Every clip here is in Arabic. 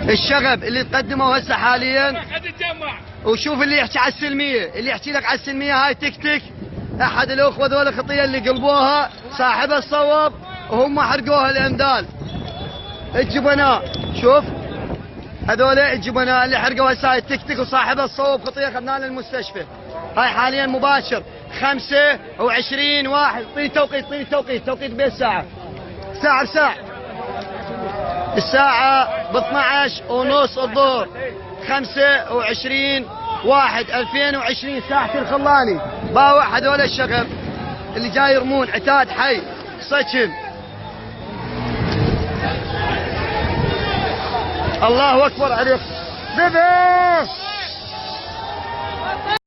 الشغب اللي تقدمه هسه حاليا، وشوف اللي يحكي على السلميه، اللي يحكي لك على السلميه هاي تك تك. احد الاخوه ذول الخطيه اللي قلبوها صاحبها الصوب وهم حرقوها الامدال. الجبناء شوف هذول الجبناء اللي حرقوا هسه هاي تك تك، وصاحبها الصوب خطيه اخذناه للمستشفى. هاي حاليا مباشر 25 واحد. اعطيني توقيت، اعطيني توقيت بالساعه، ساعه بساعه. الساعة ب 12:30 الظهر، 25/1/2020 ساحة الخلاني. باوع هذول الشغب اللي جاي يرمون عتاد حي سكن. الله اكبر عليك بيبي.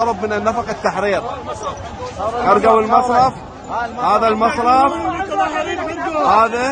هرب من النفق التحرير، حرقوا المصرف. هذا المصرف هذا